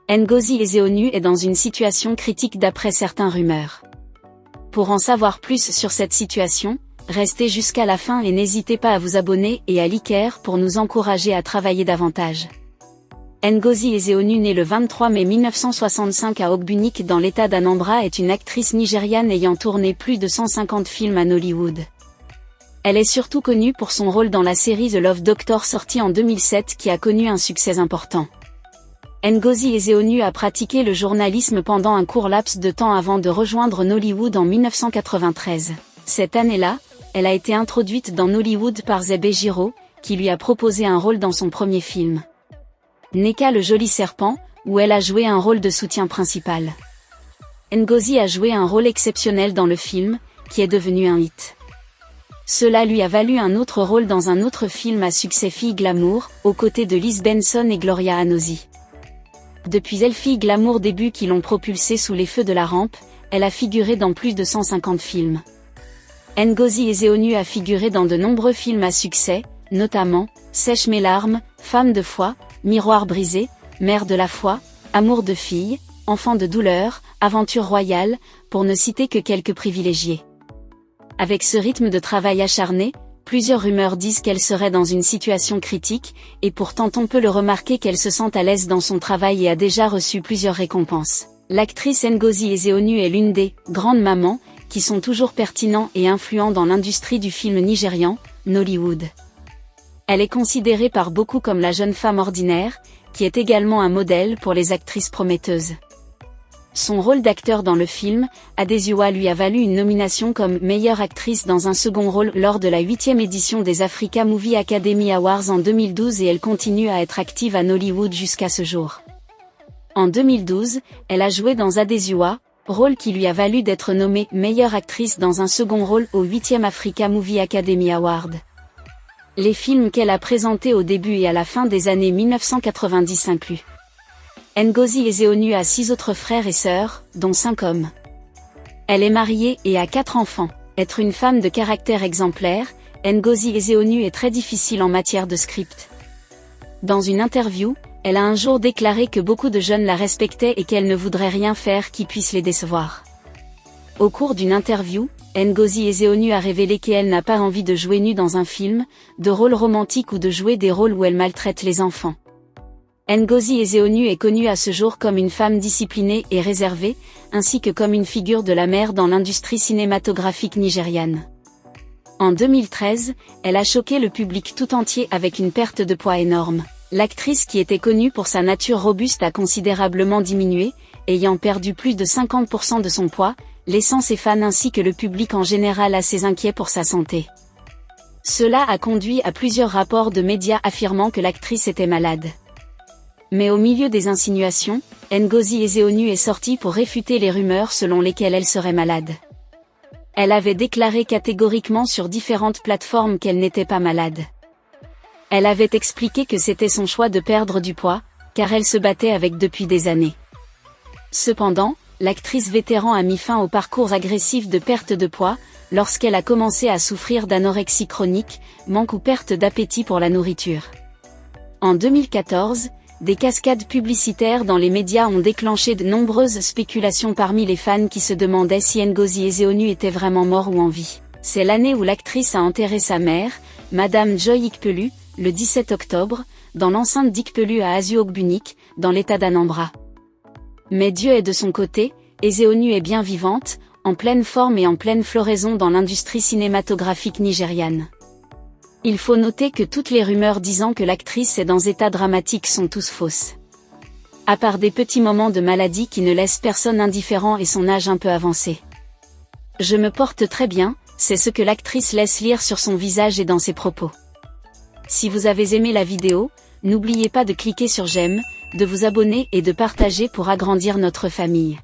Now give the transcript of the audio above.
Ngozi Ezeudu est dans une situation critique d'après certaines rumeurs. Pour en savoir plus sur cette situation, restez jusqu'à la fin et n'hésitez pas à vous abonner et à liker pour nous encourager à travailler davantage. Ngozi Ezeudu, née le 23 mai 1965 à Ogbunike dans l'état d'Anambra, est une actrice nigériane ayant tourné plus de 150 films à Nollywood. Elle est surtout connue pour son rôle dans la série The Love Doctor sortie en 2007 qui a connu un succès important. Ngozi Ezeudu a pratiqué le journalisme pendant un court laps de temps avant de rejoindre Nollywood en 1993. Cette année-là, elle a été introduite dans Nollywood par Zebe Giro, qui lui a proposé un rôle dans son premier film. Nneka le joli serpent, où elle a joué un rôle de soutien principal. Ngozi a joué un rôle exceptionnel dans le film, qui est devenu un hit. Cela lui a valu un autre rôle dans un autre film à succès, Fille Glamour, aux côtés de Liz Benson et Gloria Anosi. Depuis Fille Glamour début qui l'ont propulsée sous les feux de la rampe, elle a figuré dans plus de 150 films. Ngozi Ezeudu a figuré dans de nombreux films à succès, notamment Sèche mes larmes, Femme de foi, Miroir brisé, Mère de la foi, Amour de fille, Enfant de douleur, Aventure royale, pour ne citer que quelques privilégiés. Avec ce rythme de travail acharné, plusieurs rumeurs disent qu'elle serait dans une situation critique, et pourtant on peut le remarquer qu'elle se sent à l'aise dans son travail et a déjà reçu plusieurs récompenses. L'actrice Ngozi Ezeudu est l'une des « grandes mamans » qui sont toujours pertinents et influents dans l'industrie du film nigérian, Nollywood. Elle est considérée par beaucoup comme la jeune femme ordinaire, qui est également un modèle pour les actrices prometteuses. Son rôle d'acteur dans le film, Adesua, lui a valu une nomination comme meilleure actrice dans un second rôle lors de la 8e édition des Africa Movie Academy Awards en 2012 et elle continue à être active à Nollywood jusqu'à ce jour. En 2012, elle a joué dans Adesua, rôle qui lui a valu d'être nommée meilleure actrice dans un second rôle au 8e Africa Movie Academy Award. Les films qu'elle a présentés au début et à la fin des années 1990 incluent. Ngozi Ezeudu a 6 autres frères et sœurs, dont 5 hommes. Elle est mariée et a 4 enfants. Être une femme de caractère exemplaire, Ngozi Ezeudu est très difficile en matière de script. Dans une interview, elle a un jour déclaré que beaucoup de jeunes la respectaient et qu'elle ne voudrait rien faire qui puisse les décevoir. Au cours d'une interview, Ngozi Ezeudu a révélé qu'elle n'a pas envie de jouer nue dans un film, de rôle romantique ou de jouer des rôles où elle maltraite les enfants. Ngozi Ezeudu est connue à ce jour comme une femme disciplinée et réservée, ainsi que comme une figure de la mère dans l'industrie cinématographique nigériane. En 2013, elle a choqué le public tout entier avec une perte de poids énorme. L'actrice qui était connue pour sa nature robuste a considérablement diminué, ayant perdu plus de 50% de son poids, laissant ses fans ainsi que le public en général assez inquiets pour sa santé. Cela a conduit à plusieurs rapports de médias affirmant que l'actrice était malade. Mais au milieu des insinuations, Ngozi Ezeudu est sortie pour réfuter les rumeurs selon lesquelles elle serait malade. Elle avait déclaré catégoriquement sur différentes plateformes qu'elle n'était pas malade. Elle avait expliqué que c'était son choix de perdre du poids, car elle se battait avec depuis des années. Cependant, l'actrice vétéran a mis fin au parcours agressif de perte de poids, lorsqu'elle a commencé à souffrir d'anorexie chronique, manque ou perte d'appétit pour la nourriture. En 2014, des cascades publicitaires dans les médias ont déclenché de nombreuses spéculations parmi les fans qui se demandaient si Ngozi Ezeudu était vraiment mort ou en vie. C'est l'année où l'actrice a enterré sa mère, Madame Joy Ikpelu, le 17 octobre, dans l'enceinte d'Ikpelu à Azu-Ogbunike, dans l'état d'Anambra. Mais Dieu est de son côté, Ezeudu est bien vivante, en pleine forme et en pleine floraison dans l'industrie cinématographique nigériane. Il faut noter que toutes les rumeurs disant que l'actrice est dans état dramatique sont tous fausses. À part des petits moments de maladie qui ne laissent personne indifférent et son âge un peu avancé. Je me porte très bien, c'est ce que l'actrice laisse lire sur son visage et dans ses propos. Si vous avez aimé la vidéo, n'oubliez pas de cliquer sur j'aime, de vous abonner et de partager pour agrandir notre famille.